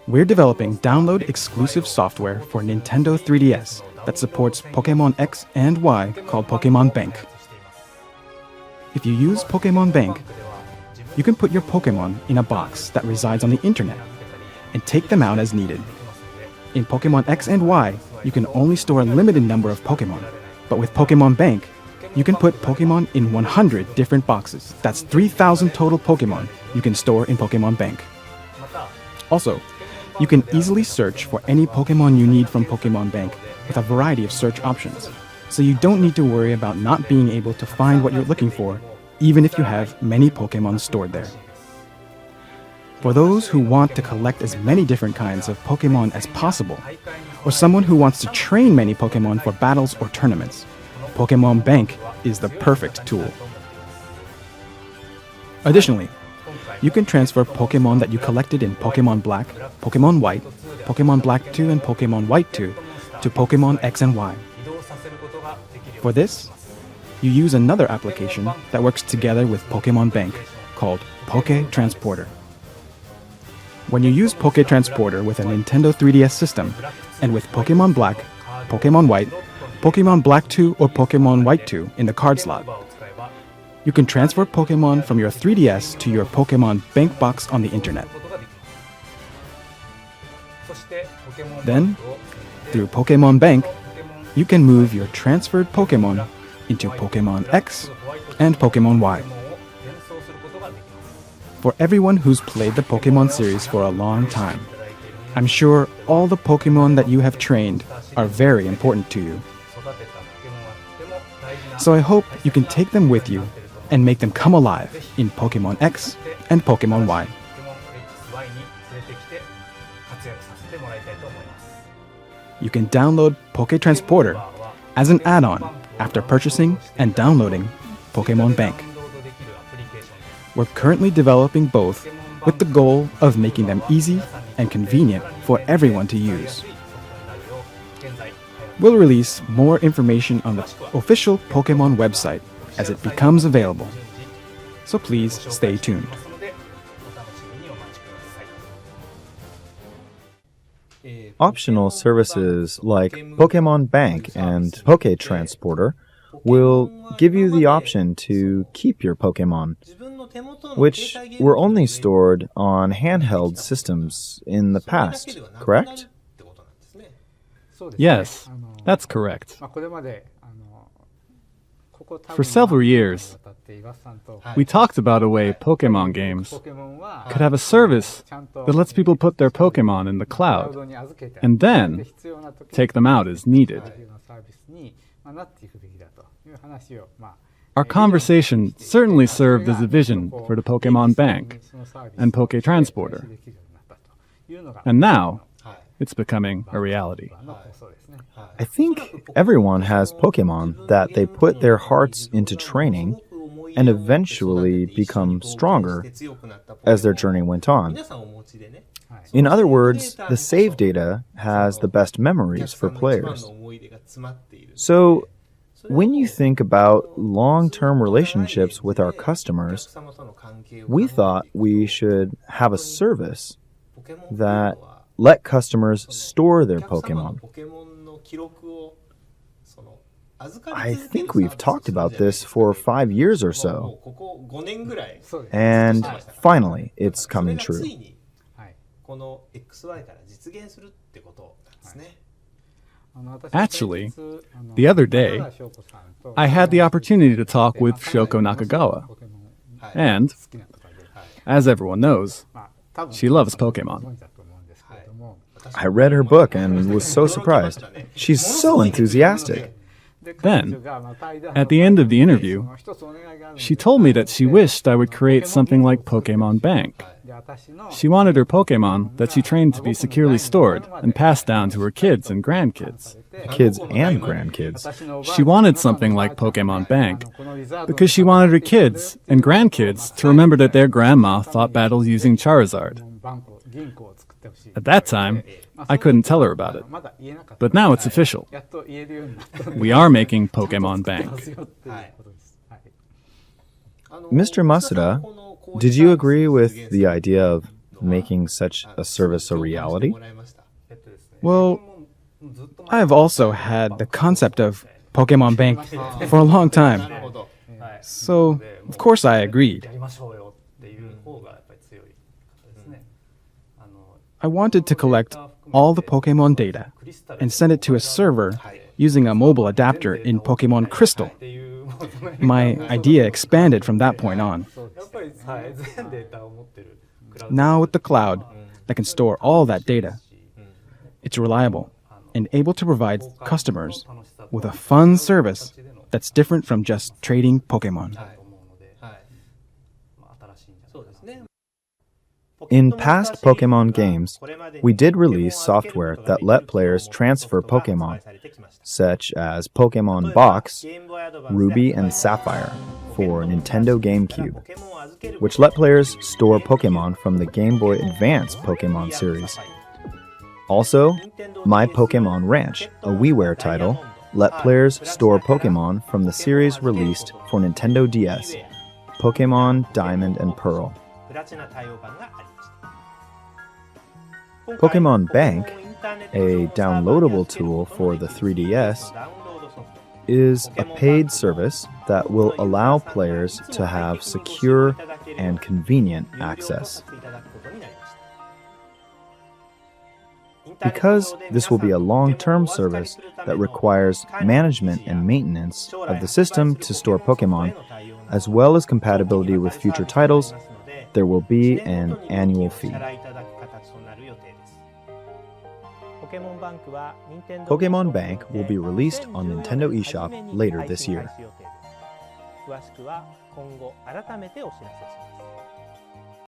We're developing download-exclusive software for Nintendo 3DS that supports Pokemon X and Y called Pokemon Bank. If you use Pokemon Bank, you can put your Pokemon in a box that resides on the internet and take them out as needed. In Pokemon X and Y, you can only store a limited number of Pokemon, but with Pokemon Bank, you can put Pokemon in 100 different boxes. That's 3,000 total Pokemon you can store in Pokemon Bank. Also, you can easily search for any Pokemon you need from Pokemon Bank with a variety of search options, so you don't need to worry about not being able to find what you're looking for, even if you have many Pokemon stored there. For those who want to collect as many different kinds of Pokemon as possible, or someone who wants to train many Pokemon for battles or tournaments, Pokemon Bank is the perfect tool. Additionally, you can transfer Pokemon that you collected in Pokemon Black, Pokemon White, Pokemon Black 2, and Pokemon White 2 to Pokemon X and Y. For this, you use another application that works together with Pokemon Bank called Poke Transporter. When you use Poke Transporter with a Nintendo 3DS system and with Pokemon Black, Pokemon White, Pokemon Black 2, or Pokemon White 2 in the card slot, you can transfer Pokemon from your 3DS to your Pokemon Bank box on the internet. Then, through Pokemon Bank, you can move your transferred Pokemon into Pokemon X and Pokemon Y. For everyone who's played the Pokemon series for a long time, I'm sure all the Pokemon that you have trained are very important to you. So I hope you can take them with you and make them come alive in Pokemon X and Pokemon Y. You can download Poke Transporter as an add-on after purchasing and downloading Pokemon Bank. We're currently developing both with the goal of making them easy and convenient for everyone to use. We'll release more information on the official Pokemon website as it becomes available, so please stay tuned. Optional services like Pokemon Bank and Poke Transporter will give you the option to keep your Pokemon, which were only stored on handheld systems in the past, correct? Yes, that's correct. For several years, we talked about a way Pokemon games could have a service that lets people put their Pokemon in the cloud and then take them out as needed. Our conversation certainly served as a vision for the Pokemon Bank and Poke Transporter. And now, it's becoming a reality. I think everyone has Pokemon that they put their hearts into training and eventually become stronger as their journey went on. In other words, the save data has the best memories for players. So, when you think about long-term relationships with our customers, we thought we should have a service that let customers store their Pokemon. I think we've talked about this for 5 years or so. And finally, it's coming true. Actually, the other day, I had the opportunity to talk with Shoko Nakagawa. And, as everyone knows, she loves Pokemon. I read her book and was so surprised. She's so enthusiastic. Then, at the end of the interview, she told me that she wished I would create something like Pokemon Bank. She wanted her Pokemon that she trained to be securely stored and passed down to her kids and grandkids. Kids and grandkids. She wanted something like Pokemon Bank because she wanted her kids and grandkids to remember that their grandma fought battles using Charizard. At that time, I couldn't tell her about it. But now it's official. We are making Pokemon Bank. Mr. Masuda, did you agree with the idea of making such a service a reality? Well, I've also had the concept of Pokemon Bank for a long time. So, of course I agreed. I wanted to collect all the Pokemon data and send it to a server using a mobile adapter in Pokemon Crystal. My idea expanded from that point on. Now with the cloud that can store all that data, it's reliable and able to provide customers with a fun service that's different from just trading Pokemon. In past Pokemon games, we did release software that let players transfer Pokemon, such as Pokemon Box, Ruby and Sapphire for Nintendo GameCube, which let players store Pokemon from the Game Boy Advance Pokemon series. Also, My Pokemon Ranch, a WiiWare title, let players store Pokemon from the series released for Nintendo DS, Pokemon Diamond and Pearl. Pokemon Bank, a downloadable tool for the 3DS, is a paid service that will allow players to have secure and convenient access. Because this will be a long-term service that requires management and maintenance of the system to store Pokemon, as well as compatibility with future titles, there will be an annual fee. Pokemon Bank will be released on Nintendo eShop later this year.